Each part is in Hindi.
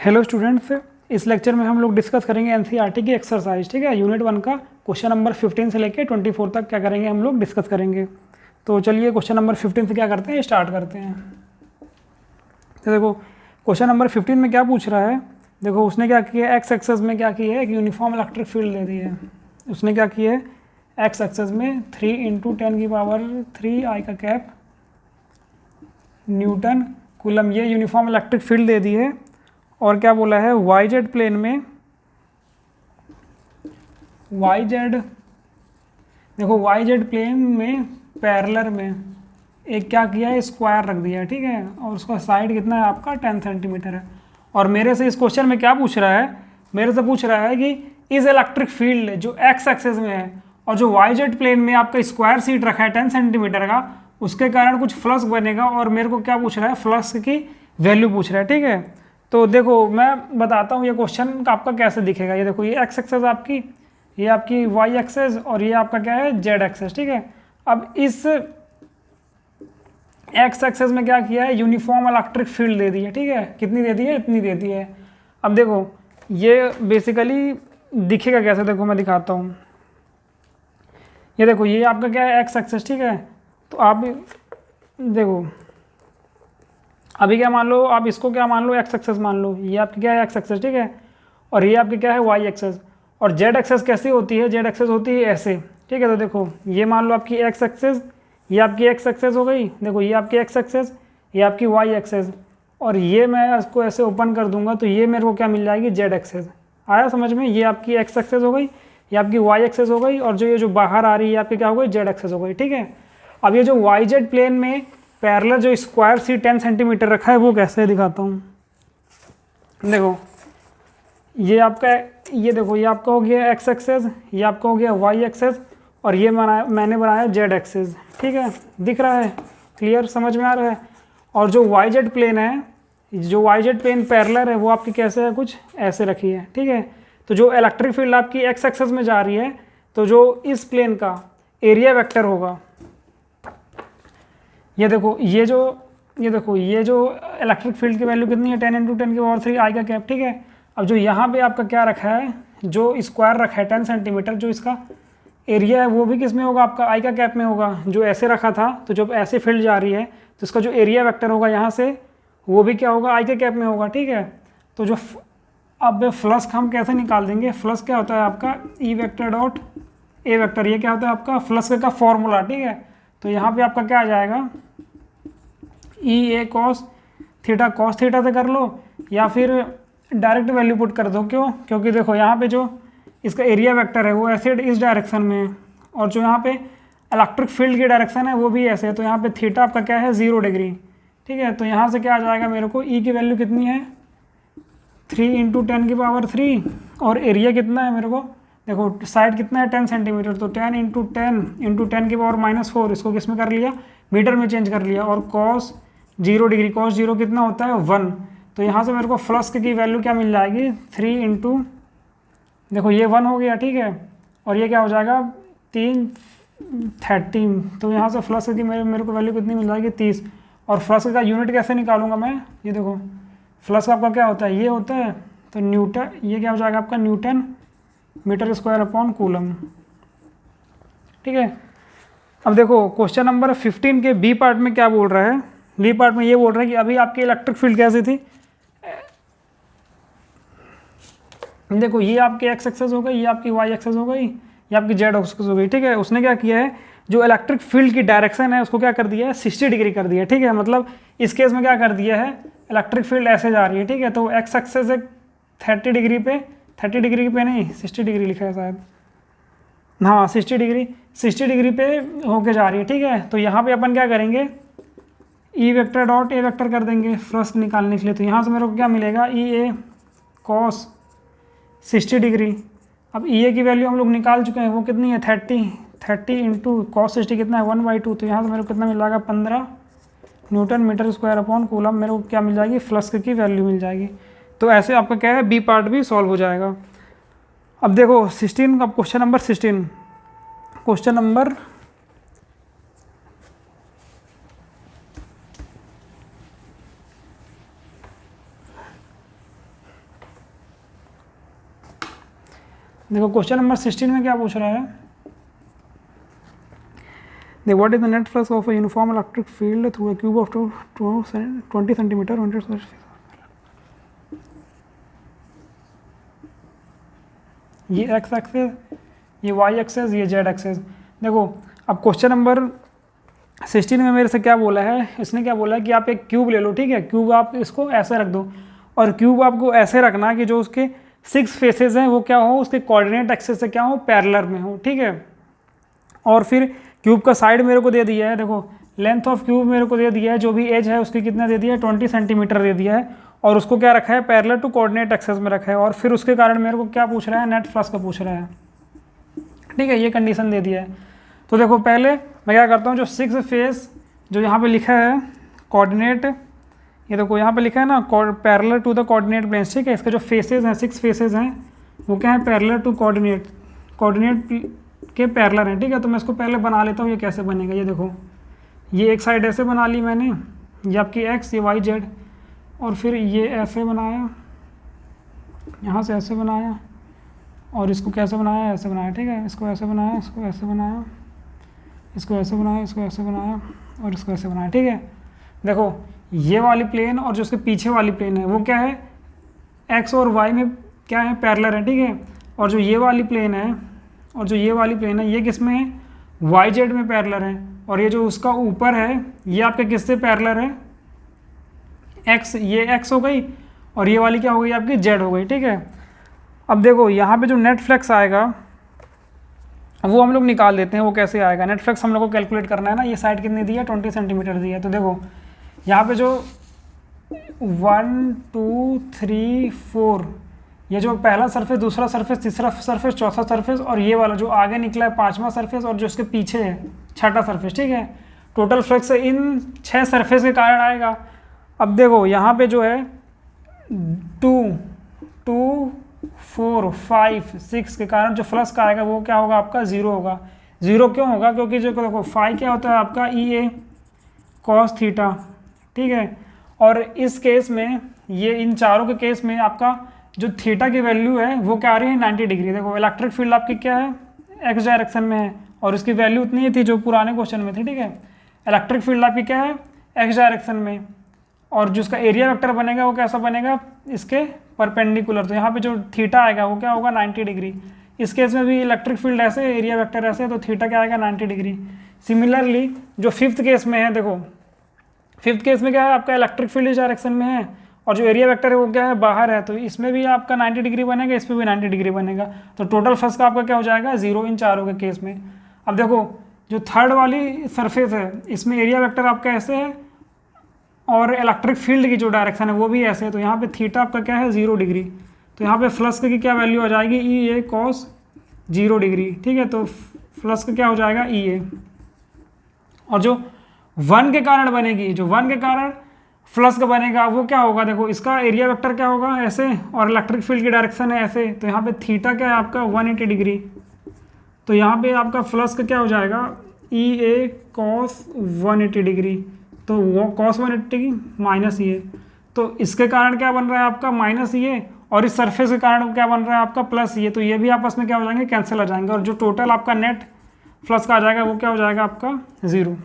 हेलो स्टूडेंट्स, इस लेक्चर में हम लोग डिस्कस करेंगे एनसीईआरटी की एक्सरसाइज। ठीक है, यूनिट 1 का क्वेश्चन नंबर 15 से लेकर 24 तक क्या करेंगे हम लोग डिस्कस करेंगे। तो चलिए क्वेश्चन नंबर 15 से क्या करते हैं, स्टार्ट करते हैं। तो देखो क्वेश्चन नंबर 15 में क्या पूछ रहा है। देखो उसने क्या किया, एक्स एक्सेस में क्या किया है, एक यूनिफॉर्म इलेक्ट्रिक फील्ड दे दी है। उसने क्या किया है, एक्स एक्सेस में 3 × 10⁻³ आई का कैप न्यूटन कूलम ये यूनिफॉर्म इलेक्ट्रिक फील्ड दे दी है। और क्या बोला है, वाई जेड प्लेन में, वाई जेड, देखो वाई जेड प्लेन में पैरेलल में एक क्या किया है, स्क्वायर रख दिया है। ठीक है, और उसका साइड कितना है आपका 10 सेंटीमीटर है। और मेरे से इस क्वेश्चन में क्या पूछ रहा है, मेरे से पूछ रहा है कि इस इलेक्ट्रिक फील्ड जो एक्स एक्सेस में है और जो वाई जेड प्लेन में आपका स्क्वायर सीट रखा है 10 सेंटीमीटर का, उसके कारण कुछ फ्लक्स बनेगा। और मेरे को क्या पूछ रहा है, फ्लक्स की वैल्यू पूछ रहा है। ठीक है, तो देखो मैं बताता हूँ ये क्वेश्चन आपका कैसे दिखेगा। ये देखो, ये एक्स एक्सेस आपकी, ये आपकी वाई एक्सेस और ये आपका क्या है, जेड एक्सेस। ठीक है, अब इस एक्स एक्सेस में क्या किया है, यूनिफॉर्म इलेक्ट्रिक फील्ड दे दी है। ठीक है, कितनी दे दी है, इतनी दे दी है। अब देखो ये बेसिकली दिखेगा कैसे, देखो मैं दिखाता हूँ। ये देखो ये आपका क्या है, एक्स एक्सेस। ठीक है, तो आप देखो अभी क्या मान लो, आप इसको क्या मान लो, एक्स एक्सेस मान लो। ये आपकी क्या है, एक्स एक्सेस। ठीक है, और ये आपकी क्या है, वाई एक्सेस। और जेड एक्सेस कैसी होती है, जेड एक्सेस होती है ऐसे। ठीक है, तो देखो ये मान लो आपकी एक्स एक्सेस, ये आपकी एक्स एक्सेस हो गई। देखो ये आपकी एक्स एक्सेस, ये आपकी वाई एक्सेस। और ये मैं इसको ऐसे ओपन कर दूंगा तो ये मेरे को क्या मिल जाएगी, जेड एक्सेस। आया समझ में, ये आपकी एक्स एक्सेस हो गई, ये आपकी वाई एक्सेस हो गई, और जो ये जो बाहर आ रही है आपकी क्या हो गई, जेड एक्सेस हो गई। ठीक है, अब ये जो वाई जेड प्लेन में पैरेलल जो स्क्वायर सी 10 सेंटीमीटर रखा है वो कैसे दिखाता हूँ। देखो ये आपका, ये देखो ये आपका हो गया एक्स एक्सेस, ये आपका हो गया वाई एक्सेस, और ये मैंने बनाया जेड एक्सेस। ठीक है, दिख रहा है, क्लियर, समझ में आ रहा है। और जो वाई जेड प्लेन है, जो वाई जेड प्लेन पैरेलल है वो आपकी कैसे है, कुछ ऐसे रखी है। ठीक है, तो जो इलेक्ट्रिक फील्ड आपकी एक्स एक्सेस में जा रही है, तो जो इस प्लेन का एरिया वेक्टर होगा, ये देखो ये देखो ये जो इलेक्ट्रिक फील्ड की वैल्यू कितनी है, 10 × 10⁻³ आई का कैप। ठीक है, अब जो यहाँ पे आपका क्या रखा है, जो स्क्वायर रखा है 10 सेंटीमीटर, जो इसका एरिया है वो भी किस में होगा, आपका आई का कैप में होगा। जो ऐसे रखा था, तो जब ऐसे फील्ड जा रही है तो इसका जो एरिया वेक्टर होगा यहाँ से, वो भी क्या होगा, आई के कैप में होगा। ठीक है, तो जो अब फ्लक्स हम कैसे निकाल देंगे, फ्लक्स क्या होता है आपका, E vector dot A vector. ये क्या होता है आपका फ्लक्स का फॉर्मूला। ठीक है, तो यहाँ पे आपका क्या आ जाएगा, ई ए कॉस थीटा से कर लो, या फिर डायरेक्ट वैल्यू पुट कर दो। क्यों, क्योंकि देखो यहाँ पे जो इसका एरिया वेक्टर है वो ऐसे इस डायरेक्शन में है, और जो यहाँ पे इलेक्ट्रिक फील्ड की डायरेक्शन है वो भी ऐसे है। तो यहाँ पे थीटा आपका क्या है, 0 डिग्री। ठीक है, तो यहाँ से क्या आ जाएगा मेरे को, ई की वैल्यू कितनी है, 3 × 10⁻³ और एरिया कितना है मेरे को, देखो साइड कितना है 10 सेंटीमीटर, तो 10 × 10 × 10⁻⁴ इसको किस में कर लिया, मीटर में चेंज कर लिया। और cos 0 डिग्री, cos 0 कितना होता है, 1। तो यहाँ से मेरे को फ्लक्स की वैल्यू क्या मिल जाएगी, 3 × देखो ये 1 हो गया। ठीक है, और ये क्या हो जाएगा 330। तो यहाँ से फ्लक्स की मेरे को वैल्यू कितनी मिल जाएगी, 30। और फ्लक्स का यूनिट कैसे निकालूंगा मैं, ये देखो फ्लक्स आपका क्या होता है, ये होता है, तो न्यूटन, ये क्या हो जाएगा आपका, न्यूटन m²/कूलम। ठीक है, अब देखो क्वेश्चन नंबर 15 के बी पार्ट में क्या बोल रहा है, बी पार्ट में ये बोल रहा है कि अभी आपकी इलेक्ट्रिक फील्ड कैसी थी। देखो ये आपकी एक्स एक्सेस हो गई, ये आपकी वाई एक्सेस हो गई, ये आपकी जेड एक्सेस हो गई। ठीक है, उसने क्या किया है, जो इलेक्ट्रिक फील्ड की डायरेक्शन है उसको क्या कर दिया है, 60 डिग्री कर दिया है। ठीक है, मतलब इस केस में क्या कर दिया है, इलेक्ट्रिक फील्ड ऐसे जा रही है। ठीक है, तो एक्स एक्सेस एक 30 डिग्री पे, 30 डिग्री पे नहीं 60 डिग्री लिखा है शायद, हाँ 60 डिग्री पे होके जा रही है। ठीक है, तो यहाँ पे अपन क्या करेंगे, E vector dot A vector कर देंगे फ्लक्स निकालने के लिए। तो यहाँ से मेरे को क्या मिलेगा, ई ए कॉस 60 डिग्री। अब ई ए की वैल्यू हम लोग निकाल चुके हैं, वो कितनी है, 30 × cos 60 कितना है, 1/2। तो यहाँ से मेरे को कितना मिल जाएगा, 15 Nm²/कूलम मेरे को क्या मिल जाएगी, फ्लक्स की वैल्यू मिल जाएगी। तो ऐसे आपका क्या है, बी पार्ट भी सॉल्व हो जाएगा। अब देखो 16 का क्वेश्चन नंबर 16, क्वेश्चन नंबर देखो क्वेश्चन नंबर 16 में क्या पूछ रहा है, what is the net flux of a uniform electric field through a cube of 20 centimetre 100। ये एक्स एक्सेस, ये वाई एक्सेस, ये जेड एक्सेस। देखो अब क्वेश्चन नंबर 16 में मेरे से क्या बोला है, इसने क्या बोला है कि आप एक क्यूब ले लो, ठीक है, क्यूब आप इसको ऐसे रख दो, और क्यूब आपको ऐसे रखना कि जो उसके 6 फेसेस हैं वो क्या हो, उसके कोऑर्डिनेट एक्सेस से क्या हो, पैरेलल में हो, ठीक है। और फिर क्यूब का साइड मेरे को दे दिया है, देखो लेंथ ऑफ क्यूब मेरे को दे दिया है, जो भी एज है उसकी कितना दे दिया है, 20 सेंटीमीटर दे दिया है, और उसको क्या रखा है, पैरेलल टू कोऑर्डिनेट एक्सेस में रखा है। और फिर उसके कारण मेरे को क्या पूछ रहा है, नेट फ्लक्स का पूछ रहा है, ठीक है, ये कंडीशन दे दिया है। तो देखो पहले मैं क्या करता हूँ, जो 6 फेस जो यहाँ पे लिखा है कोऑर्डिनेट, ये देखो यहाँ पे लिखा है ना parallel to the coordinate planes, ठीक है, इसके जो फेसेस हैं 6 फेसेस हैं वो क्या है, पैरेलल टू कोऑर्डिनेट के पैरेलल हैं, ठीक है। तो मैं इसको पहले बना लेता हूँ, ये कैसे बनेगा, ये देखो ये एक साइड ऐसे बना ली मैंने, ये आपकी एक्स, ये वाई जेड, और फिर ये ऐसे बनाया, यहाँ से ऐसे बनाया, और इसको कैसे बनाया, ऐसे बनाया, ठीक है, इसको ऐसे बनाया, इसको ऐसे बनाया, इसको ऐसे बनाया, इसको ऐसे बनाया, और इसको ऐसे बनाया, ठीक है। देखो ये वाली प्लेन और जो उसके पीछे वाली प्लेन है वो क्या है, एक्स और वाई में क्या है, पैरेलल है, ठीक है। और जो ये वाली प्लेन है और जो ये वाली प्लेन है ये किस में है, वाई जेड में पैरेलल है। और ये जो उसका ऊपर है ये आपके किससे पैरेलल है, एक्स, ये एक्स हो गई, और ये वाली क्या हो गई आपकी, जेड हो गई, ठीक है। अब देखो यहाँ पे जो नेट फ्लक्स आएगा वो हम लोग निकाल देते हैं, वो कैसे आएगा, नेट फ्लक्स हम लोग को कैलकुलेट करना है ना। ये साइड कितनी दी है, 20 सेंटीमीटर दी है। तो देखो यहाँ पे जो 1 2 3 4 ये जो पहला सरफेस, दूसरा सरफेस, तीसरा सरफेस, चौथा सरफेस, और ये वाला जो आगे निकला है 5वां सरफेस, और जो उसके पीछे है 6ठा सरफेस, ठीक है। टोटल फ्लक्स इन 6 सरफेस के कारण आएगा। अब देखो यहाँ पे जो है 2 2 4 5 6 के कारण जो फ्लक्स का आएगा वो क्या होगा आपका, 0 होगा। 0 क्यों होगा, क्योंकि जो देखो फाई क्या होता है आपका, ई ए कॉस थीटा, ठीक है। और इस केस में, ये इन चारों के केस में आपका जो थीटा की वैल्यू है वो क्या आ रही है, 90 डिग्री। देखो इलेक्ट्रिक फील्ड आपकी क्या है, एक्स डायरेक्शन में है, और उसकी वैल्यू उतनी ही थी जो पुराने क्वेश्चन में थी, ठीक है। इलेक्ट्रिक फील्ड आपकी क्या है, एक्स डायरेक्शन में, और जो उसका एरिया वेक्टर बनेगा वो कैसा बनेगा, इसके परपेंडिकुलर। तो यहाँ पे जो थीटा आएगा वो क्या होगा, 90 डिग्री। इस केस में भी इलेक्ट्रिक फील्ड ऐसे, एरिया वेक्टर ऐसे, तो थीटा क्या आएगा, 90 डिग्री। सिमिलरली जो 5th केस में है, देखो 5th केस में क्या है, आपका इलेक्ट्रिक फील्ड इस डायरेक्शन में है, और जो एरिया वेक्टर है वो क्या है, बाहर है, तो इसमें भी आपका 90 डिग्री बनेगा, इसमें भी 90 डिग्री बनेगा। तो टोटल फ्लक्स का आपका क्या हो जाएगा, 0 इन चारों के केस में। अब देखो जो 3rd वाली सरफेस है इसमें एरिया वेक्टर आपका ऐसे है, और इलेक्ट्रिक फील्ड की जो डायरेक्शन है वो भी ऐसे है, तो यहाँ पे थीटा आपका क्या है, 0 डिग्री। तो यहाँ पे फ्लक्स की क्या वैल्यू आ जाएगी, ई ए कॉस 0 डिग्री, ठीक है। तो फ्लक्स का क्या हो जाएगा, ई ए। और जो 1 के कारण बनेगी, जो 1 के कारण फ्लक्स का बनेगा वो क्या होगा, देखो इसका एरिया वेक्टर क्या होगा, ऐसे, और इलेक्ट्रिक फील्ड की डायरेक्शन है ऐसे, तो यहाँ पे थीटा क्या है आपका, 180 डिग्री। तो यहाँ पे आपका फ्लक्स का क्या हो जाएगा, ई ए कॉस 180 डिग्री। तो वो कॉस 180 माइनस ये, तो इसके कारण क्या बन रहा है आपका, माइनस ये, और इस सरफेस के कारण क्या बन रहा है आपका, प्लस ये। तो ये भी आपस में क्या हो जाएंगे, कैंसिल हो जाएंगे, और जो टोटल आपका नेट फ्लक्स का आ जाएगा वो क्या हो जाएगा आपका, 0।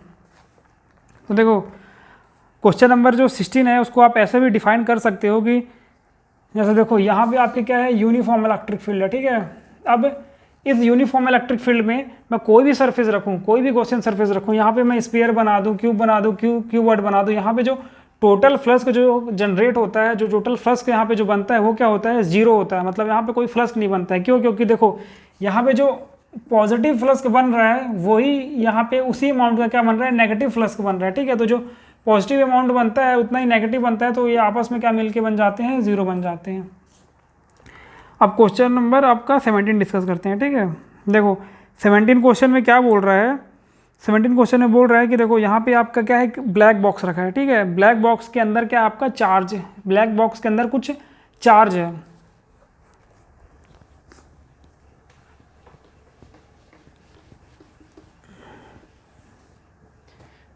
तो देखो क्वेश्चन नंबर जो 16 है उसको आप ऐसे भी डिफाइन कर सकते हो कि जैसे देखो यहाँ पे आपके क्या है, यूनिफॉर्म इलेक्ट्रिक फील्ड है, ठीक है। अब इस यूनिफॉर्म इलेक्ट्रिक फील्ड में मैं कोई भी सरफेस रखूँ, कोई भी गॉसियन सरफेस रखूँ, यहाँ पे मैं स्फीयर बना दूँ, क्यूब बना दूँ, क्यूबॉइड बना दूँ, यहाँ पे जो टोटल फ्लक्स जो जनरेट होता है, जो टोटल फ्लक्स यहाँ पे जो बनता है वो क्या होता है, 0 होता है। मतलब यहाँ पे कोई फ्लक्स नहीं बनता है। क्यों, क्योंकि देखो यहाँ पे जो पॉजिटिव फ्लक्स बन रहा है वही यहाँ पे उसी अमाउंट का क्या बन रहा है, नेगेटिव फ्लक्स बन रहा है, ठीक है। तो जो पॉजिटिव अमाउंट बनता है उतना ही नेगेटिव बनता है, तो ये आपस में क्या मिलके बन जाते हैं, 0 बन जाते हैं। अब क्वेश्चन नंबर आपका 17 डिस्कस करते हैं, ठीक है। देखो 17 क्वेश्चन में क्या बोल रहा है, 17 क्वेश्चन में बोल रहा है कि देखो यहाँ पे आपका क्या है, ब्लैक बॉक्स रखा है, ठीक है। ब्लैक बॉक्स के अंदर क्या आपका चार्ज है, ब्लैक बॉक्स के अंदर कुछ चार्ज है।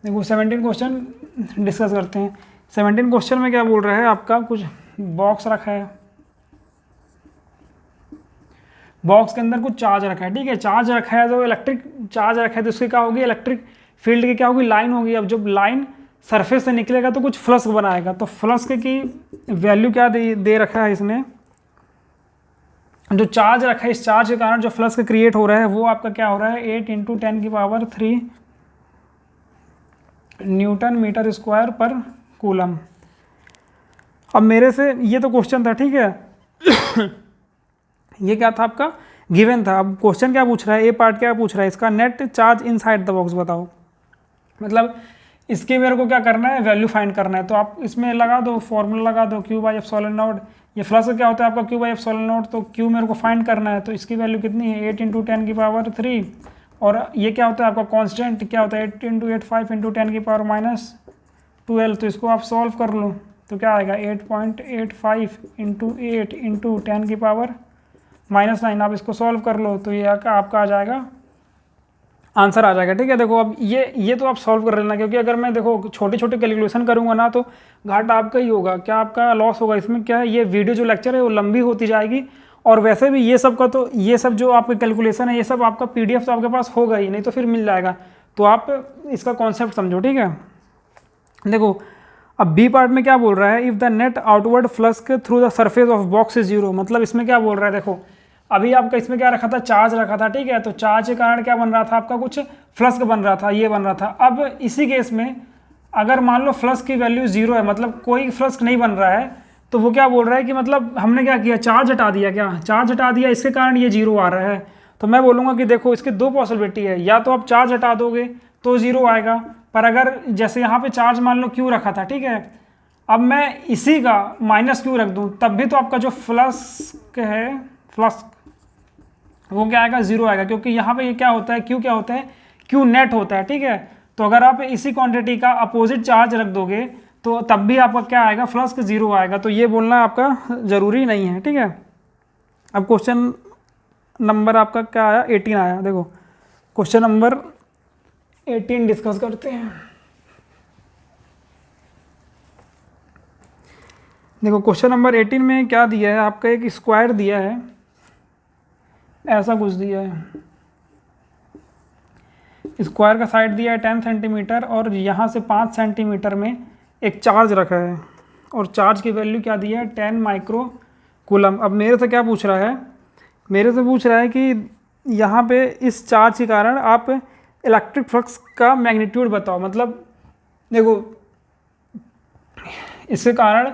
देखो 17 क्वेश्चन डिस्कस करते हैं। 17 क्वेश्चन में क्या बोल रहा है, आपका कुछ बॉक्स रखा है, बॉक्स के अंदर कुछ चार्ज रखा है, ठीक है, चार्ज रखा है तो इलेक्ट्रिक चार्ज रखा है तो उसकी क्या होगी, इलेक्ट्रिक फील्ड की क्या होगी, लाइन होगी। अब जब लाइन सरफेस से निकलेगा तो कुछ फ्लक्स बनाएगा, तो फ्लक्स की वैल्यू क्या दे रखा है इसने, जो चार्ज रखा है, इस चार्ज के कारण जो फ्लक्स क्रिएट हो रहा है वो आपका क्या हो रहा है, 8 × 10⁻³ न्यूटन मीटर स्क्वायर पर कूलम। अब मेरे से ये तो क्वेश्चन था, ठीक है ये क्या था आपका, गिवन था। अब क्वेश्चन क्या पूछ रहा है, ए पार्ट क्या पूछ रहा है, इसका net charge inside the box बताओ। मतलब इसकी मेरे को क्या करना है, वैल्यू फाइंड करना है। तो आप इसमें लगा दो, फॉर्मूला लगा दो, Q/ε0। ये फ्लक्स क्या होता है आपका, Q/ε0, तो Q मेरे को फाइंड करना है, तो इसकी वैल्यू कितनी है, 8 × 10⁻³ और ये क्या होता है आपका कांस्टेंट, क्या होता है 8 × 8 5 × 10⁻12। तो इसको आप सॉल्व कर लो तो क्या आएगा, 8.85 × 8 × 10⁻⁻9। आप इसको सॉल्व कर लो तो ये आपका आ जाएगा, आंसर आ जाएगा, ठीक है। देखो अब ये तो आप सॉल्व कर लेना, क्योंकि अगर मैं देखो छोटे छोटे कैलकुलेशन करूंगा ना तो घाटा आपका ही होगा, क्या आपका लॉस होगा। इसमें क्या है, ये वीडियो जो लेक्चर है वो लंबी होती जाएगी, और वैसे भी ये सब का तो ये सब जो आपके कैलकुलेशन है ये सब आपका PDF तो आपके पास होगा ही, नहीं तो फिर मिल जाएगा। तो आप इसका कॉन्सेप्ट समझो, ठीक है। देखो अब बी पार्ट में क्या बोल रहा है, if the net outward flux through the surface of box is 0। मतलब इसमें क्या बोल रहा है, देखो अभी आपका इसमें क्या रखा था, चार्ज रखा था, ठीक है। तो चार्ज के कारण क्या बन रहा था आपका, कुछ फ्लक्स बन रहा था, ये बन रहा था। अब इसी केस में अगर मान लो फ्लक्स की वैल्यू 0 है, मतलब कोई फ्लक्स नहीं बन रहा है, तो वो क्या बोल रहा है कि मतलब हमने क्या किया, चार्ज हटा दिया, क्या चार्ज हटा दिया, इसके कारण ये 0 आ रहा है। तो मैं बोलूँगा कि देखो इसके दो पॉसिबिलिटी है, या तो आप चार्ज हटा दोगे तो 0 आएगा, पर अगर जैसे यहाँ पे चार्ज मान लो Q रखा था, ठीक है, अब मैं इसी का -Q रख दूँ तब भी तो आपका जो फ्लक्स है, फ्लक्स वो क्या आएगा, 0 आएगा, क्योंकि यहाँ पे ये क्या होता है, Q क्या होता है, Q नेट होता है, ठीक है। तो अगर आप इसी क्वांटिटी का अपोजिट चार्ज रख दोगे तो तब भी आपका क्या आएगा, फ्लक्स 0 आएगा। तो ये बोलना आपका ज़रूरी नहीं है, ठीक है। अब क्वेश्चन नंबर आपका क्या आया, 18 आया। देखो क्वेश्चन नंबर 18 डिस्कस करते हैं। देखो क्वेश्चन नंबर 18 में क्या दिया है आपका, एक स्क्वायर दिया है, ऐसा कुछ दिया है, स्क्वायर का साइड दिया है 10 सेंटीमीटर और यहाँ से 5 सेंटीमीटर में एक चार्ज रखा है, और चार्ज की वैल्यू क्या दी है, 10 माइक्रो कूलम। अब मेरे से क्या पूछ रहा है, मेरे से पूछ रहा है कि यहाँ पे इस चार्ज के कारण आप इलेक्ट्रिक फ्लक्स का मैग्नीट्यूड बताओ। मतलब देखो इसके कारण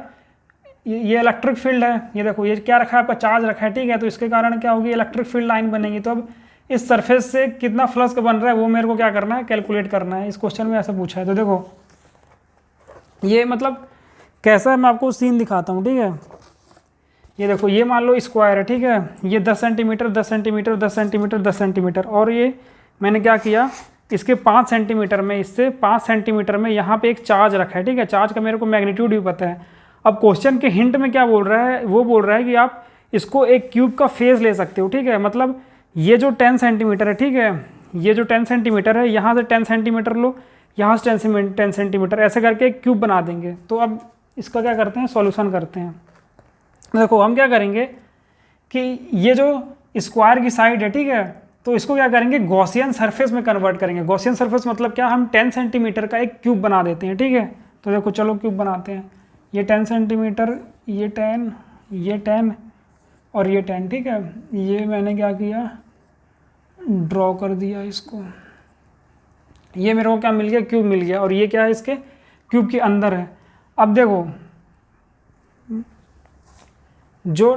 ये इलेक्ट्रिक फील्ड है, ये देखो ये क्या रखा है आपका, चार्ज रखा है, ठीक है। तो इसके कारण क्या होगी, इलेक्ट्रिक फील्ड लाइन बनेगी। तो अब इस सरफेस से कितना फ्लक्स बन रहा है वो मेरे को क्या करना है, कैलकुलेट करना है। इस क्वेश्चन में ऐसा पूछा है। तो देखो ये मतलब कैसा है, मैं आपको सीन दिखाता हूँ, ठीक है। ये देखो ये मान लो स्क्वायर है, ठीक है, ये 10 सेंटीमीटर 10 सेंटीमीटर 10 सेंटीमीटर 10 सेंटीमीटर, और ये मैंने क्या किया, इसके 5 सेंटीमीटर में, इससे 5 सेंटीमीटर में यहाँ पे एक चार्ज रखा है, ठीक है। चार्ज का मेरे को मैग्नीट्यूड भी पता है। अब क्वेश्चन के हिंट में क्या बोल रहा है, वो बोल रहा है कि आप इसको एक क्यूब का फेस ले सकते हो, ठीक है। मतलब ये जो 10 सेंटीमीटर है, ठीक है, ये जो 10 सेंटीमीटर है, यहाँ से 10 सेंटीमीटर लो, यहाँ से 10 सेंटीमीटर, ऐसे करके एक क्यूब बना देंगे। तो अब इसका क्या करते हैं, सॉल्यूशन करते हैं। देखो हम क्या करेंगे कि ये जो स्क्वायर की साइड है, ठीक है, तो इसको क्या करेंगे, गॉसियन सरफेस में कन्वर्ट करेंगे। गॉसियन सरफेस मतलब क्या, हम 10 सेंटीमीटर का एक क्यूब बना देते हैं, ठीक है। तो देखो चलो क्यूब बनाते हैं। ये 10 सेंटीमीटर, ये 10, ये 10 और ये 10, ठीक है। ये मैंने क्या किया, ड्रॉ कर दिया इसको। ये मेरे को क्या मिल गया, क्यूब मिल गया, और ये क्या है, इसके क्यूब के अंदर है। अब देखो जो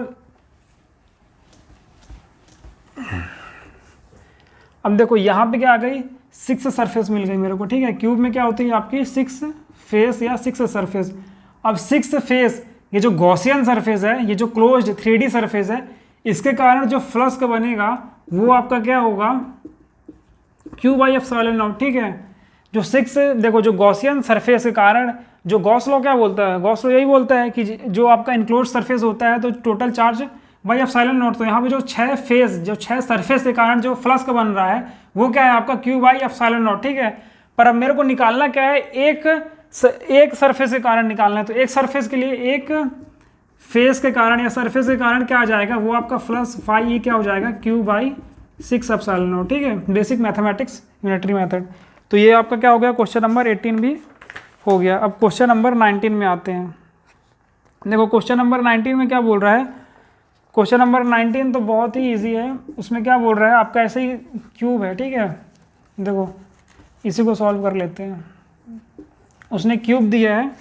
अब देखो यहाँ पे क्या आ गई, 6 सरफेस मिल गई मेरे को, ठीक है। क्यूब में क्या होती है आपकी 6 फेस या 6 सरफेस। अब 6 फेस, ये जो गॉसियन सरफेस है, ये जो क्लोज्ड 3D सरफेस है, इसके कारण जो फ्लक्स का बनेगा वो आपका क्या होगा, Q/ε0, ठीक है। जो 6 देखो, जो गॉसियन सरफेस के कारण, जो गॉस लॉ क्या बोलता है, गॉस लॉ यही बोलता है कि जो आपका इनक्लोज सरफेस होता है तो टोटल चार्ज Q/ε0। तो यहाँ पे जो 6 फेस, जो 6 सरफेस के कारण जो फ्लक्स का बन रहा है वो क्या है आपका Q/ε0, ठीक है। पर अब मेरे को निकालना क्या है, एक सरफेस के कारण निकालना है। तो एक सरफेस के लिए एक फेस के कारण या सरफेस के कारण क्या आ जाएगा, वो आपका प्लस फाई ई क्या हो जाएगा, क्यू बाई 6 एप्सिलॉन नॉट। ठीक है, बेसिक मैथमेटिक्स यूनिटरी मेथड। तो ये आपका क्या हो गया, क्वेश्चन नंबर 18 भी हो गया। अब क्वेश्चन नंबर 19 में आते हैं। देखो क्वेश्चन नंबर 19 में क्या बोल रहा है, क्वेश्चन नंबर 19 तो बहुत ही इजी है। उसमें क्या बोल रहा है, आपका ऐसे ही क्यूब है, ठीक है, देखो इसी को सॉल्व कर लेते हैं। उसने क्यूब दिया है,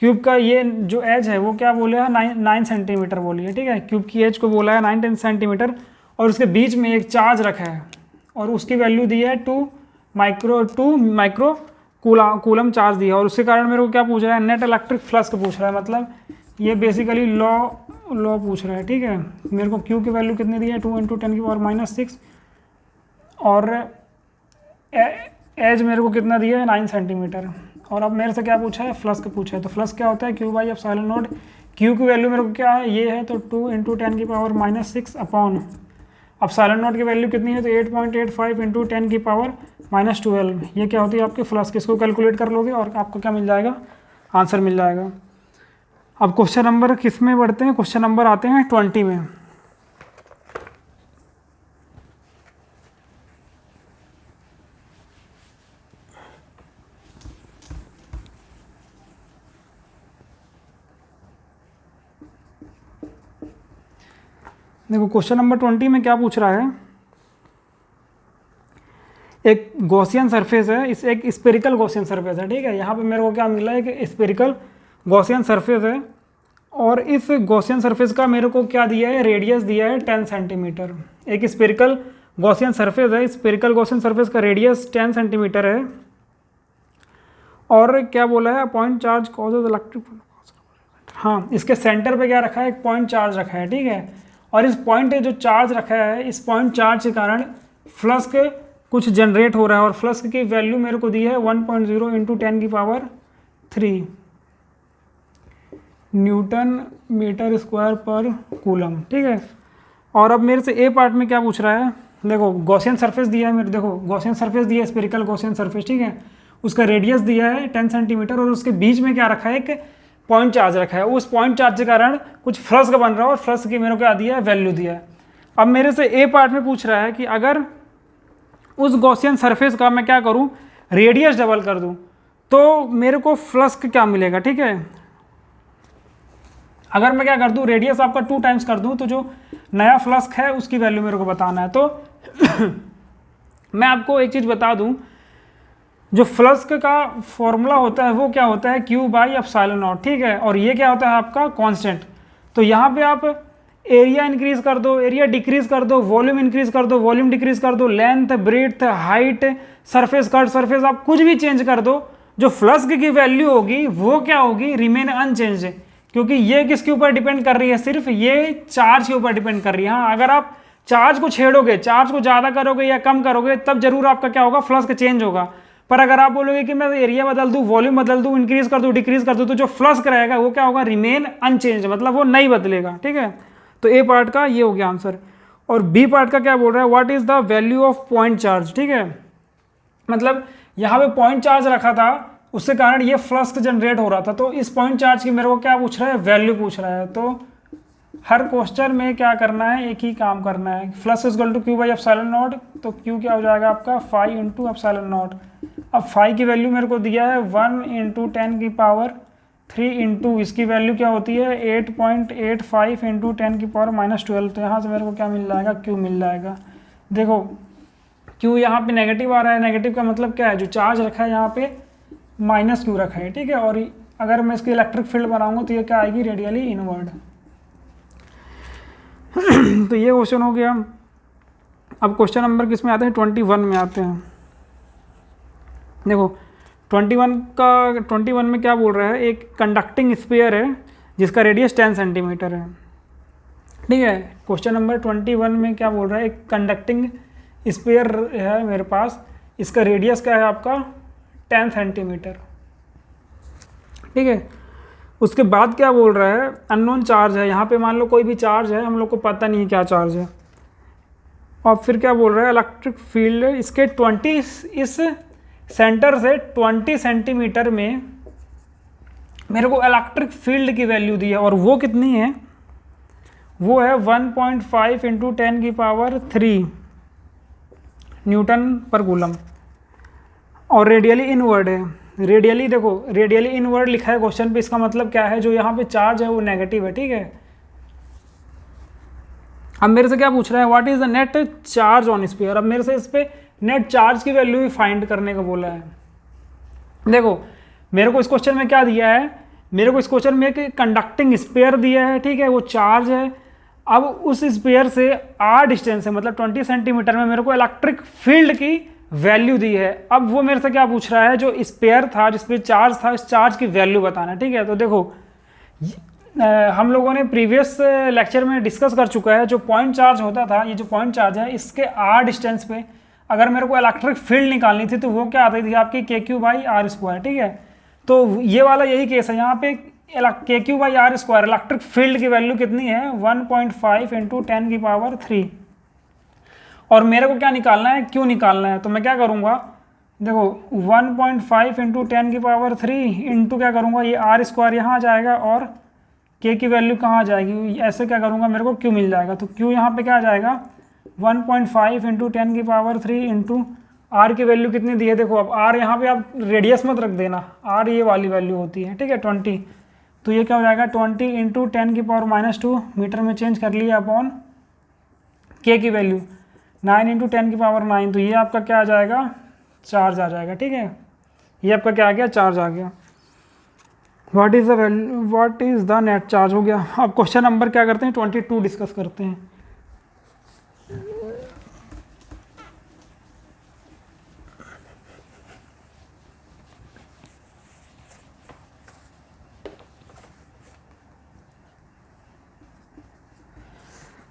क्यूब का ये जो एज है वो क्या बोले है, 9 सेंटीमीटर बोली है। ठीक है, क्यूब की एज को बोला है 9 सेंटीमीटर, और उसके बीच में एक चार्ज रखा है और उसकी वैल्यू दी है 2 माइक्रो कूलम चार्ज दिया, और उसके कारण मेरे को क्या पूछ रहा है, नेट इलेक्ट्रिक फ्लक्स को पूछ रहा है। मतलब ये बेसिकली लॉ पूछ रहा है। ठीक है, मेरे को क्यू की वैल्यू कितनी दी है, 2 × 10⁻⁻⁶, और एज मेरे को कितना दिया है, 9 सेंटीमीटर। और अब मेरे से क्या पूछा है, फ्लक्स का पूछा है। तो फ्लक्स क्या होता है, Q by epsilon not. Q की वैल्यू मेरे को क्या है, ये है, तो 2 × 10⁻⁻⁶ अपॉन एप्सिलॉन नॉट की वैल्यू कितनी है, तो 8.85 × 10⁻⁻12। ये क्या होती है आपकी फ्लक्स, किसको कैलकुलेट कर लोगे और आपको क्या मिल जाएगा, आंसर मिल जाएगा। अब क्वेश्चन नंबर किस में बढ़ते हैं, क्वेश्चन नंबर आते हैं 20 में। देखो क्वेश्चन नंबर 20 में क्या पूछ रहा है, एक गॉसियन सरफेस है, इस एक स्पेरिकल गॉसियन सरफेस है। ठीक है, यहाँ पे मेरे को क्या मिला है कि स्पेरिकल गॉसियन सरफेस है, और इस गॉसियन सरफेस का मेरे को क्या दिया है, रेडियस दिया है 10 सेंटीमीटर। एक स्पेरिकल गॉसियन सरफेस है, स्पेरिकल गॉसियन सरफेस का रेडियस 10 सेंटीमीटर है, और क्या बोला है, पॉइंट चार्ज कॉजेज इलेक्ट्रिक, हाँ इसके सेंटर पे क्या रखा है, एक पॉइंट चार्ज रखा है। ठीक है, और इस पॉइंट पे जो चार्ज रखा है, इस पॉइंट चार्ज के कारण फ्लक्स कुछ जनरेट हो रहा है, और फ्लक्स की वैल्यू मेरे को दी है 1.0 × 10⁻³ न्यूटन मीटर स्क्वायर पर कूलम। ठीक है, और अब मेरे से ए पार्ट में क्या पूछ रहा है, देखो गॉसियन सरफेस दिया है मेरे, देखो गॉसियन सरफेस दिया है, स्पेरिकल गॉसियन सरफेस। ठीक है, उसका रेडियस दिया है 10 सेंटीमीटर, और उसके बीच में क्या रखा है, एक पॉइंट चार्ज रखा है। उस पॉइंट चार्ज के कारण कुछ फ्लक्स का बन रहा है, और फ्लक्स की मेरे को क्या दिया है, वैल्यू दिया है। अब मेरे से ए पार्ट में पूछ रहा है कि अगर उस गॉसियन सरफेस का मैं क्या करूं, रेडियस डबल कर दूं, तो मेरे को फ्लक्स क्या मिलेगा। ठीक है, अगर मैं क्या कर दूं, रेडियस आपका 2 टाइम्स कर दूं, तो जो नया फ्लक्स है उसकी वैल्यू मेरे को बताना है। तो मैं आपको एक चीज़ बता दूं, जो फ्लक्स का फॉर्मूला होता है वो क्या होता है, क्यू बाई एप्सिलॉन नॉट। ठीक है, और ये क्या होता है आपका कांस्टेंट। तो यहाँ पे आप एरिया इंक्रीज कर दो, एरिया डिक्रीज कर दो, वॉल्यूम इंक्रीज कर दो, वॉल्यूम डिक्रीज कर दो, length, breadth, height, surface cut, surface, आप कुछ भी चेंज कर दो, जो फ्लक्स की वैल्यू होगी वो क्या होगी, रिमेन अनचेंज। क्योंकि ये किसके ऊपर डिपेंड कर रही है, सिर्फ ये चार्ज के ऊपर डिपेंड कर रही है। हाँ, अगर आप चार्ज को छेड़ोगे, चार्ज को ज़्यादा करोगे या कम करोगे, तब जरूर आपका क्या होगा, फ्लक्स चेंज होगा। पर अगर आप बोलोगे कि मैं एरिया बदल दूं, वॉल्यूम बदल दूं, इंक्रीज कर दूं, डिक्रीज कर दूं, तो जो फ्लक्स रहेगा वो क्या होगा, रिमेन अनचेंज, मतलब वो नहीं बदलेगा। ठीक है, तो ए पार्ट का ये हो गया आंसर। और बी पार्ट का क्या बोल रहा है, what is the value of point charge. ठीक है, मतलब यहाँ पे पॉइंट चार्ज रखा था, उसके कारण ये फ्लक्स जनरेट हो रहा था, तो इस पॉइंट चार्ज की मेरे को क्या पूछ रहा है, वैल्यू पूछ रहा है। तो हर क्वेश्चन में क्या करना है, एक ही काम करना है, flux is equal to Q by epsilon naught. तो क्यू क्या हो जाएगा आपका 5 × एप्सिलॉन नॉट। अब 5 की वैल्यू मेरे को दिया है 1 × 10⁻³ इसकी वैल्यू क्या होती है, 8.85 × 10⁻⁻12। तो यहाँ से मेरे को क्या मिल जाएगा, क्यू मिल जाएगा। देखो क्यू यहाँ पे नेगेटिव आ रहा है, नेगेटिव का मतलब क्या है, जो चार्ज रखा है यहाँ पे -q रखा है। ठीक है, और अगर मैं इसकी इलेक्ट्रिक फील्ड बनाऊंगा तो ये क्या आएगी, रेडियली इनवर्ड। तो ये क्वेश्चन हो गया। अब क्वेश्चन नंबर किस में आते हैं, 21 में आते हैं। देखो 21 में क्या बोल रहा है, एक कंडक्टिंग स्फीयर है जिसका रेडियस 10 सेंटीमीटर है। ठीक है, क्वेश्चन नंबर 21 में क्या बोल रहा है, एक कंडक्टिंग स्फीयर है मेरे पास, इसका रेडियस क्या है आपका 10 सेंटीमीटर। ठीक है, उसके बाद क्या बोल रहा है, अननोन चार्ज है। यहाँ पे मान लो कोई भी चार्ज है, हम लोग को पता नहीं है क्या चार्ज है। और फिर क्या बोल रहा है, इलेक्ट्रिक फील्ड इसके 20, इस सेंटर से 20 सेंटीमीटर में मेरे को इलेक्ट्रिक फील्ड की वैल्यू दी है और वो कितनी है, वो है 1.5 इंटू 10⁻³ न्यूटन पर कूलम। और रेडियली इनवर्ड है, रेडियली देखो रेडियली इनवर्ड लिखा है क्वेश्चन पे, इसका मतलब क्या है, जो यहाँ पे चार्ज है वो नेगेटिव है, ठीक है। अब मेरे से क्या पूछ रहा है, what is the net charge on sphere. अब मेरे से इस पे नेट चार्ज की वैल्यू भी फाइंड करने को बोला है। देखो मेरे को इस क्वेश्चन में क्या दिया है, मेरे को इस क्वेश्चन में एक कंडक्टिंग स्फीयर दिया है, ठीक है, वो चार्ज है। अब उस स्फीयर से r डिस्टेंस है, मतलब 20 सेंटीमीटर में मेरे को इलेक्ट्रिक फील्ड की वैल्यू दी है। अब वो मेरे से क्या पूछ रहा है, जो स्फीयर था जिस पे चार्ज था, इस चार्ज की वैल्यू बताना, ठीक है। तो देखो हम लोगों ने प्रीवियस लेक्चर में डिस्कस कर चुका है, जो पॉइंट चार्ज होता था, ये जो पॉइंट चार्ज है, इसके r डिस्टेंस पे अगर मेरे को इलेक्ट्रिक फील्ड निकालनी थी तो वो क्या आती थी आपकी KQ/r², ठीक है। तो ये वाला यही केस है, यहाँ पे KQ/r² इलेक्ट्रिक फील्ड की वैल्यू कितनी है, 1.5 इंटू 10⁻³ और मेरे को क्या निकालना है, क्यों निकालना है। तो मैं क्या करूँगा, देखो 1.5 इंटू 10⁻³ इंटू क्या करूँगा, ये r² यहाँ आ जाएगा और k की वैल्यू कहाँ आ जाएगी, ऐसे क्या करूँगा, मेरे को q मिल जाएगा। तो q यहाँ पे क्या आ जाएगा, 1.5 इंटू 10⁻³ इंटू r की वैल्यू कितनी दी है, देखो अब r यहाँ पे आप रेडियस मत रख देना, r ये वाली वैल्यू होती है, ठीक है, 20। तो ये क्या हो जाएगा, 20 इंटू 10⁻² मीटर में चेंज कर लिया अपॉन k की वैल्यू 9 इंटू 10⁻⁹। तो ये आपका क्या आ जाएगा, चार्ज आ जाएगा, ठीक है। ये आपका क्या आ गया, चार्ज आ गया। What is the value, what is the net charge हो गया। अब क्वेश्चन नंबर क्या करते हैं, 22 डिस्कस करते हैं।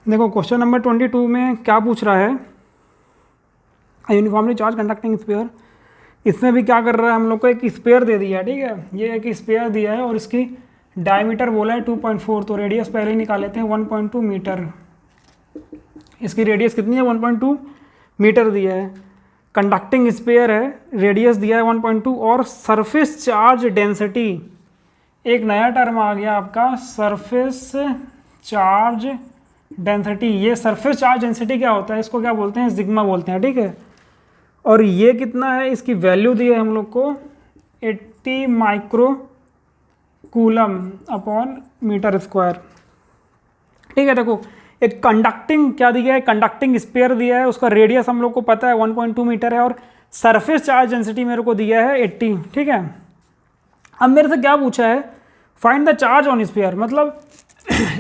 देखो क्वेश्चन नंबर 22 में क्या पूछ रहा है, यूनिफॉर्मली चार्ज कंडक्टिंग स्फीयर। इसमें भी क्या कर रहा है, हम लोग को एक स्फीयर दे दिया है, ठीक है, ये एक स्फीयर दिया है और इसकी डायमीटर बोला है 2.4, तो रेडियस पहले ही निकाल लेते हैं, 1.2 मीटर। इसकी रेडियस कितनी है, 1.2 मीटर दिया है। कंडक्टिंग स्फीयर है, रेडियस दिया है 1.2 और सरफेस चार्ज डेंसिटी, एक नया टर्म आ गया आपका, सरफेस चार्ज डेंसिटी। ये सरफेस चार्ज डेंसिटी क्या होता है, इसको क्या बोलते हैं, सिग्मा बोलते हैं, ठीक है। और ये कितना है, इसकी वैल्यू दी है हम लोग को 80 micro coulomb upon metre square, ठीक है। देखो एक कंडक्टिंग क्या दिया है, कंडक्टिंग स्फीयर दिया है, उसका रेडियस हम लोग को पता है 1.2 मीटर है और सरफेस चार्ज डेंसिटी मेरे को दिया है 80, ठीक है। अब मेरे से क्या पूछा है, find the charge on sphere, मतलब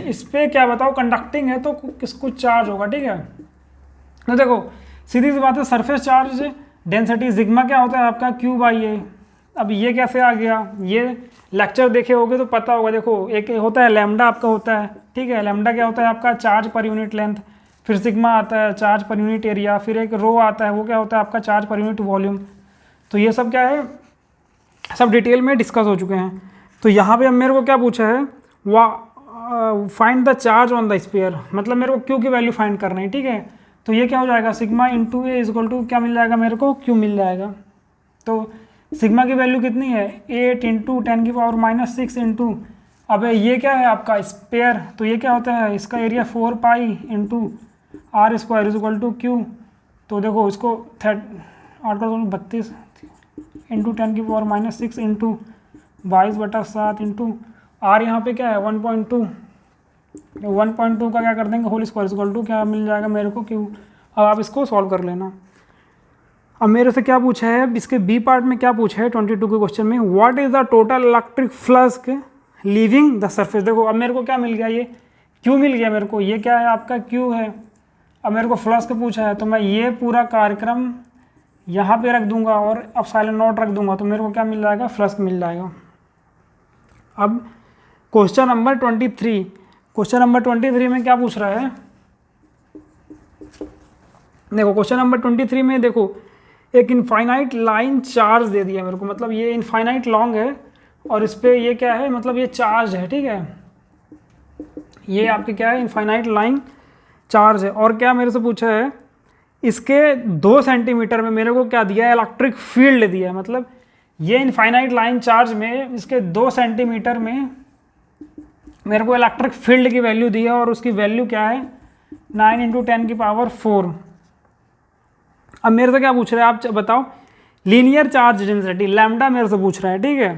इस पर क्या बताओ, कंडक्टिंग है तो किसको चार्ज होगा, ठीक है। तो देखो सीधी सी बात है, सरफेस चार्ज डेंसिटी सिग्मा क्या होता है आपका, Q/A। अब ये कैसे आ गया, ये लेक्चर देखे होगे तो पता होगा। देखो एक होता है लैम्डा आपका होता है, ठीक है, लैम्डा क्या होता है आपका, चार्ज पर यूनिट लेंथ, फिर सिग्मा आता है चार्ज पर यूनिट एरिया, फिर एक रो आता है, वो क्या होता है आपका चार्ज पर यूनिट वॉल्यूम। तो ये सब क्या है, सब डिटेल में डिस्कस हो चुके हैं। तो यहाँ पे अब मेरे को क्या पूछा है, find the charge on the sphere, मतलब मेरे को क्यू की वैल्यू फाइंड करना है, ठीक है। तो ये क्या हो जाएगा, sigma into A is equal to क्या मिल जाएगा मेरे को, क्यू मिल जाएगा। तो सिग्मा की वैल्यू कितनी है, 8 इंटू 10⁻⁻6 इंटू, अब ये क्या है आपका स्पेयर, तो ये क्या होता है, इसका area 4 pi into r² is equal to Q. तो देखो इसको 8×32 इंटू 10⁻⁻6 इंटू 22/7 इंटू r, यहाँ पे क्या है 1.2, 1.2 का क्या कर देंगे होल स्क्वायर इक्वल टू क्या मिल जाएगा मेरे को, क्यू। अब आप इसको सॉल्व कर लेना। अब मेरे से क्या पूछा है, इसके बी पार्ट में क्या पूछा है 22 के क्वेश्चन में, what is the total electric flux leaving the surface. देखो अब मेरे को क्या मिल गया, ये क्यू मिल गया मेरे को, ये क्या है आपका क्यू है। अब मेरे को फ्लक्स पूछा है तो मैं ये पूरा कार्यक्रम यहाँ पे रख दूंगा और एप्सिलॉन नॉट रख दूंगा, तो मेरे को क्या मिल जाएगा, फ्लक्स मिल जाएगा। अब क्वेश्चन नंबर 23, क्वेश्चन नंबर 23 में क्या पूछ रहा है, देखो क्वेश्चन नंबर 23 में देखो एक इनफाइनाइट लाइन चार्ज दे दिया मेरे को, मतलब ये इनफाइनाइट लॉन्ग है और इस पर ये क्या है, मतलब ये चार्ज है, ठीक है, ये आपके क्या है इनफाइनाइट लाइन चार्ज है। और क्या मेरे से पूछा है, इसके 2 सेंटीमीटर में मेरे को क्या दिया है, इलेक्ट्रिक फील्ड दिया है, मतलब ये इनफाइनाइट लाइन चार्ज में इसके 2 सेंटीमीटर में मेरे को इलेक्ट्रिक फील्ड की वैल्यू दी है और उसकी वैल्यू क्या है 9 इंटू 10 की पावर 4। अब मेरे से क्या पूछ रहे हैं आप बताओ, लीनियर चार्ज डेंसिटी लैम्डा मेरे से पूछ रहा है, ठीक है।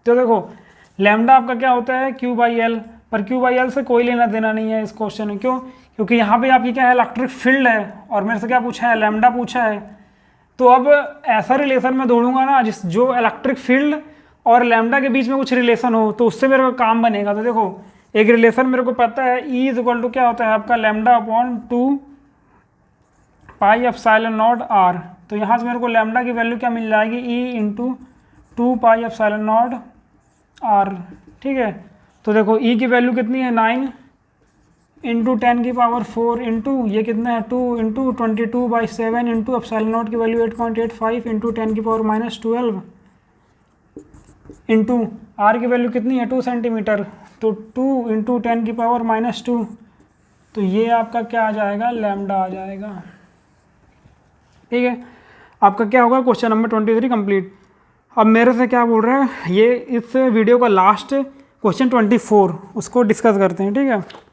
तो देखो लैम्डा आपका क्या होता है Q बाई एल, पर Q बाई एल से कोई लेना देना नहीं है इस क्वेश्चन में। क्यों? क्योंकि यहाँ पे आपकी क्या है इलेक्ट्रिक फील्ड है और मेरे से क्या पूछा है लैम्डा पूछा है। तो अब ऐसा रिलेशन मैं ढूंढूंगा ना जिस जो इलेक्ट्रिक फील्ड और लैम्डा के बीच में कुछ रिलेशन हो, तो उससे मेरे को काम बनेगा। तो देखो एक रिलेशन मेरे को पता है E इज इक्वल टू क्या होता है आपका lambda upon 2 pi epsilon not R। तो यहाँ से मेरे को लैम्डा की वैल्यू क्या मिल जाएगी E into 2 pi epsilon not R, ठीक है। तो देखो E की वैल्यू कितनी है 9 इंटू 10 की पावर 4 इंटू ये कितना है 2 इंटू 22/7 इंटू एप्सिलॉन नॉट की वैल्यू 8.85 इंटू 10 की पावर -12 इंटू R की वैल्यू कितनी है 2 सेंटीमीटर, तो 2 इंटू 10 की पावर -2। तो ये आपका क्या आ जाएगा लैम्डा आ जाएगा, ठीक है। आपका क्या होगा क्वेश्चन नंबर 23 कंप्लीट। अब मेरे से क्या बोल रहा है ये इस वीडियो का लास्ट क्वेश्चन 24 उसको डिस्कस करते हैं, ठीक है।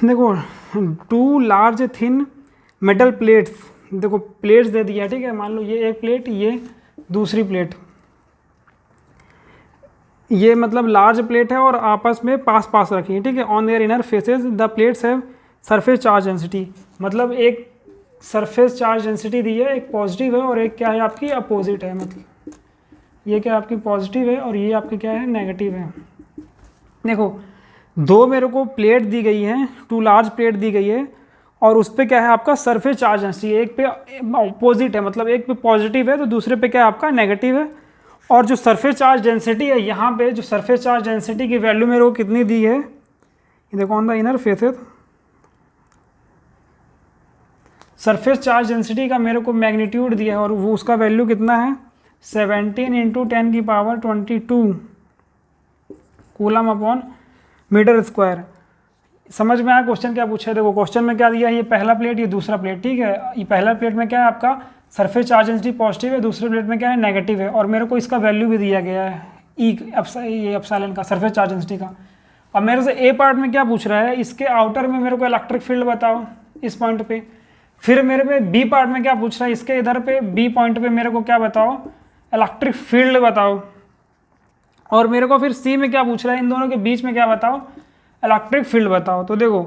देखो 2 लार्ज थिन मेटल प्लेट्स, देखो प्लेट्स दे दिया, ठीक है। मान लो ये एक प्लेट, ये दूसरी प्लेट, ये मतलब लार्ज प्लेट है और आपस में पास पास रखी है, ठीक है। On their inner faces the plates have surface charge density, मतलब एक सरफेस चार्ज डेंसिटी दी है, एक पॉजिटिव है और एक क्या है आपकी अपोजिट है, मतलब ये क्या आपकी पॉजिटिव है और ये आपकी क्या है नेगेटिव है। देखो दो मेरे को प्लेट दी गई है, 2 लार्ज प्लेट दी गई है और उस पर क्या है आपका सरफेस चार्ज डेंसिटी, एक पे अपोजिट है, मतलब एक पे पॉजिटिव है तो दूसरे पे क्या है आपका नेगेटिव है। और जो सरफेस चार्ज डेंसिटी है यहाँ पे जो सरफेस चार्ज डेंसिटी की वैल्यू मेरे को कितनी दी है, ये देखो on the inner faces surface charge density का मेरे को मैग्नीट्यूड दिया है और वो उसका वैल्यू कितना है 17 इंटू 10 की power 22 coulomb upon metre square. समझ में आया क्वेश्चन क्या पूछा है? देखो क्वेश्चन में क्या दिया है, ये पहला प्लेट ये दूसरा प्लेट, ठीक है। ये पहला प्लेट में क्या है आपका सरफेस चार्ज डेंसिटी पॉजिटिव है, दूसरे प्लेट में क्या है नेगेटिव है और मेरे को इसका वैल्यू भी दिया गया है ये एप्सिलॉन का सरफेस चार्ज डेंसिटी का। अब मेरे से ए पार्ट में क्या पूछ रहा है, इसके आउटर में मेरे को इलेक्ट्रिक फील्ड बताओ इस पॉइंट पे। फिर मेरे पे बी पार्ट में क्या पूछ रहा है, इसके इधर पे बी पॉइंट पे मेरे को क्या बताओ इलेक्ट्रिक फील्ड बताओ। और मेरे को फिर सी में क्या पूछ रहा है, इन दोनों के बीच में क्या बताओ इलेक्ट्रिक फील्ड बताओ। तो देखो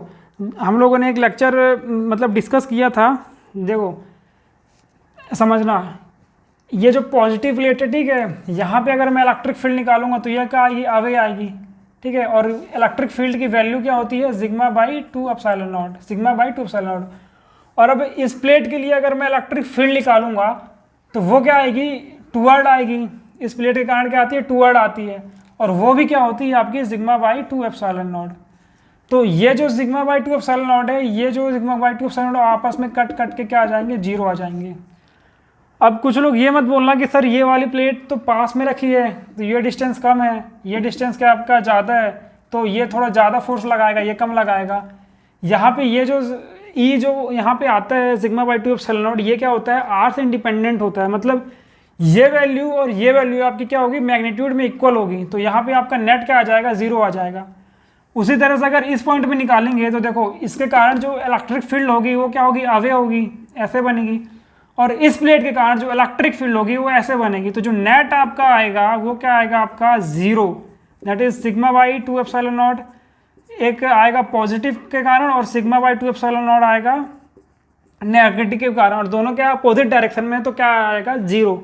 हम लोगों ने एक लेक्चर मतलब डिस्कस किया था, देखो समझना, ये जो पॉजिटिव प्लेट है, ठीक है, यहाँ पे अगर मैं इलेक्ट्रिक फील्ड निकालूंगा तो यह क्या आएगी अवे आएगी, ठीक है। और इलेक्ट्रिक फील्ड की वैल्यू क्या होती है sigma by 2 epsilon not, sigma by 2 epsilon not. और अब इस प्लेट के लिए अगर मैं इलेक्ट्रिक फील्ड निकालूंगा तो वो क्या आएगी टूवर्ड आएगी, इस प्लेट के कारण क्या आती है टूवर्ड आती है और वो भी क्या होती है आपकी सिग्मा बाई 2 एप्सिलॉन नॉट। तो ये जो सिग्मा बाई 2 एप्सिलॉन नॉट है, ये जो सिग्मा बाई 2 एप्सिलॉन नॉट आपस में कट के क्या आ जाएंगे 0 आ जाएंगे। अब कुछ लोग ये मत बोलना कि सर ये वाली प्लेट तो पास में रखी है तो ये डिस्टेंस कम है, ये डिस्टेंस क्या आपका ज़्यादा है तो ये थोड़ा ज़्यादा फोर्स लगाएगा, ये कम लगाएगा। यहाँ पे ये जो ई जो यहाँ पे आता है सिग्मा बाई 2 एप्सिलॉन नॉट, ये क्या होता है आर से इंडिपेंडेंट होता है, मतलब ये वैल्यू और ये वैल्यू आपकी क्या होगी मैग्नीट्यूड में इक्वल होगी। तो यहाँ पे आपका नेट क्या आ जाएगा 0 आ जाएगा। उसी तरह से अगर इस पॉइंट पे निकालेंगे तो देखो इसके कारण जो इलेक्ट्रिक फील्ड होगी वो क्या होगी अवे होगी, ऐसे बनेगी। और इस प्लेट के कारण जो इलेक्ट्रिक फील्ड होगी वो ऐसे बनेगी। तो जो नेट आपका आएगा वो क्या आएगा आपका 0, that is sigma by 2 epsilon not एक आएगा पॉजिटिव के कारण और सिग्मा बाई 2 एप्सिलॉन नॉट आएगा नेगेटिव के कारण, और दोनों क्या अपोजिट डायरेक्शन में तो क्या आएगा 0।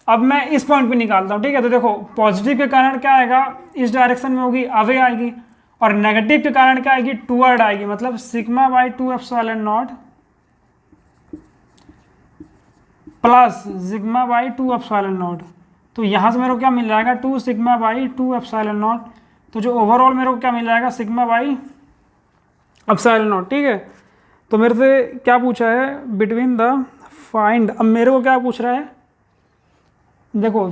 अब मैं इस पॉइंट पे निकालता हूँ, ठीक है। तो देखो पॉजिटिव के कारण क्या आएगा इस डायरेक्शन में होगी अवे आएगी और नेगेटिव के कारण क्या आएगी टूवर्ड आएगी, मतलब sigma by 2 epsilon not plus sigma by 2 epsilon naught. तो यहाँ से मेरे को क्या मिल जाएगा 2 सिग्मा बाई 2 एप्सिलॉन नॉट। तो जो ओवरऑल मेरे को क्या मिल जाएगा सिग्मा बाई एप्सिलॉन नॉट, ठीक है। तो मेरे से क्या पूछा है बिटवीन द फाइंड, अब मेरे को क्या पूछ रहा है देखो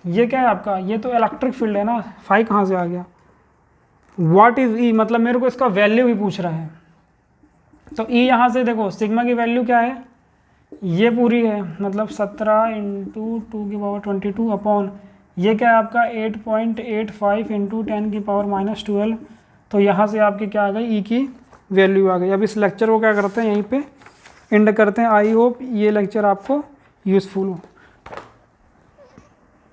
ये क्या है आपका, ये तो इलेक्ट्रिक फील्ड है ना, फाई कहाँ से आ गया, व्हाट इज़ ई, मतलब मेरे को इसका वैल्यू भी पूछ रहा है। तो ई यहाँ से देखो सिग्मा की वैल्यू क्या है, ये पूरी है, मतलब 17 इंटू 2^22 अपॉन ये क्या है आपका 8.85 इंटू 10^-12। तो यहाँ से आपके क्या आ गई, ई की वैल्यू आ गई। अब इस लेक्चर को क्या करते हैं, यहीं पे एंड करते हैं। आई होप ये लेक्चर आपको यूज़फुल हो।